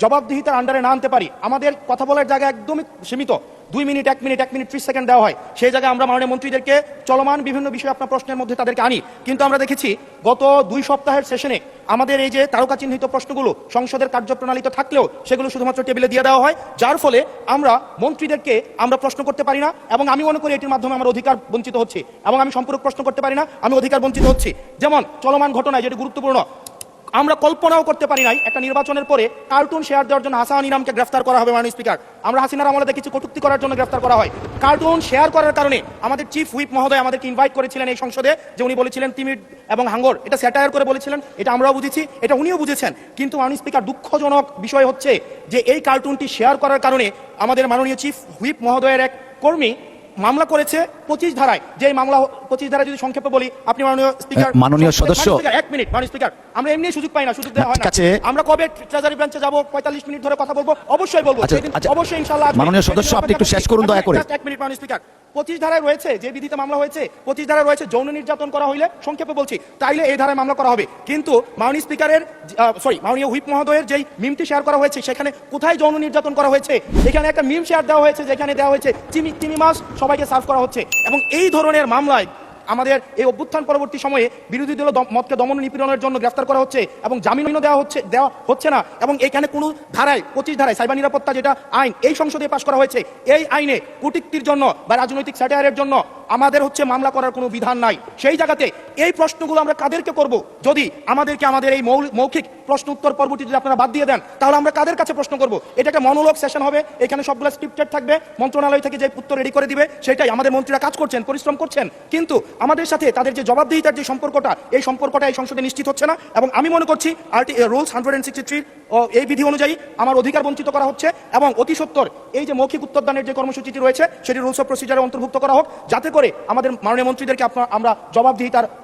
জবাবদিহিতার আন্ডারে না আনতে পারি, আমাদের কথা বলার জায়গা একদমই সীমিত, 2 মিনিট 1 মিনিট 1 মিনিট 30 সেকেন্ড দেওয়া হয়, সেই জায়গায় আমরা মাননীয় মন্ত্রীদেরকে চলমান বিভিন্ন বিষয়ে আপনার প্রশ্নের মধ্যে তাদেরকে আনি। কিন্তু আমরা দেখেছি গত 2 সপ্তাহের সেশনে আমাদের এই যে তারকা চিহ্নিত প্রশ্নগুলো সংসদের কার্যপ্রণালীতে থাকলেও সেগুলো শুধুমাত্র টেবিলে দিয়ে দেওয়া হয়, যার ফলে আমরা মন্ত্রীদেরকে আমরা প্রশ্ন করতে পারি না, এবং আমি মনে করি এটির মাধ্যমে আমার অধিকার বঞ্চিত হচ্ছে, এবং আমি সম্পূরক প্রশ্ন করতে পারি না, আমি অধিকার বঞ্চিত হচ্ছি। যেমন চলমান ঘটনায় যেটি গুরুত্বপূর্ণ, আমরা কল্পনাও করতে পারি নাই একটা নির্বাচনের পরে কার্টুন শেয়ার দেওয়ার জন্য হাসান ইনামকে গ্রেফতার করা হবে মাননীয় স্পিকার। আমরা হাসিনার আমলে দেখেছি কটূক্তি করার জন্য গ্রেফতার করা হয়, কার্টুন শেয়ার করার কারণে আমাদের চিফ হুইপ মহোদয় আমাদেরকে ইনভাইট করেছিলেন এই সংসদে, যে উনি বলেছিলেন তিমির এবং হাঙ্গর, এটা স্যাটায়ার করে বলেছিলেন, এটা আমরাও বুঝেছি, এটা উনিও বুঝেছেন। কিন্তু মাননীয় স্পিকার দুঃখজনক বিষয় হচ্ছে যে এই কার্টুনটি শেয়ার করার কারণে আমাদের মাননীয় চিফ হুইপ মহোদয়ের এক কর্মী মামলা করেছে 25 ধারায়। যে মামলা 25 ধারায় যদি সংক্ষেপে বলি, আপনি মাননীয় স্পিকার, মাননীয় সদস্য 1 মিনিট মাননীয় স্পিকার, আমরা এমনি সুযোগ পাই না, সুযোগ দেওয়া হয় না। আমরা কবে ট্রেজারি ব্রাঞ্চে যাব, 45 মিনিট ধরে কথা বলবো, অবশ্যই বলবো, অবশ্যই ইনশাআল্লাহ। মাননীয় সদস্য আপনি একটু শেষ করুন দয়া করে। 1 মিনিট মাননীয় স্পিকার, 25 ধারায় রয়েছে যে বিধিতে মামলা হয়েছে, 25 ধারায় রয়েছে যৌন নির্যাতন করা হইলে, সংক্ষেপে বলছি, তাইলে এই ধারায় মামলা করা হবে। কিন্তু মাননীয় স্পিকারের মাননীয় হুইপ মহোদয়ের যেই মিমটি শেয়ার করা হয়েছে সেখানে কোথায় যৌন নির্যাতন করা হয়েছে? এখানে একটা মিম শেয়ার দেওয়া হয়েছে যেখানে দেওয়া হয়েছে চিমি মাছ সবাইকে সার্ভ করা হচ্ছে, এবং এই ধরনের মামলায় আমাদের এই অভ্যুত্থান পরবর্তী সময়ে বিরোধী দল মতকে দমন নিপীড়নের জন্য গ্রেফতার করা হচ্ছে এবং জামিনও দেওয়া হচ্ছে না। এবং এখানে কোনো ধারায় 25 ধারায় সাইবার নিরাপত্তা যেটা আইন এই সংসদে পাশ করা হয়েছে, এই আইনে কটূক্তির জন্য বা রাজনৈতিক স্যাটায়ারের জন্য আমাদের মামলা করার কোনো বিধান নাই। সেই জায়গাতে এই প্রশ্নগুলো আমরা কাদেরকে করব? যদি আমাদের এই মৌখিক প্রশ্ন উত্তর পর্বটি যদি আপনারা বাদ দিয়ে দেন, তাহলে আমরা কাদের কাছে প্রশ্ন করব? এটা একটা মনোলগ সেশন হবে, এখানে সবগুলো স্ক্রিপ্টেড থাকবে, মন্ত্রণালয় থেকে যে উত্তর রেডি করে দিবে সেটাই। আমাদের মন্ত্রীরা কাজ করছেন, পরিশ্রম করছেন, কিন্তু আমাদের সাথে তাদের যে জবাবদিহিতার যে সম্পর্কটা, এই সম্পর্কটা এই সংসদে নিশ্চিত হচ্ছে না। এবং আমি মনে করছি রুলস 163 এই বিধি অনুযায়ী আমার অধিকার বঞ্চিত করা হচ্ছে, এবং অতি সত্বর এই যে মৌখিক উত্তরদানের যে কর্মসূচিটি রয়েছে সেটি রুলস অফ প্রসিজারে অন্তর্ভুক্ত করা হোক, যাতে করে আমাদের মাননীয় মন্ত্রীদেরকে আমরা জবাবদিহিতার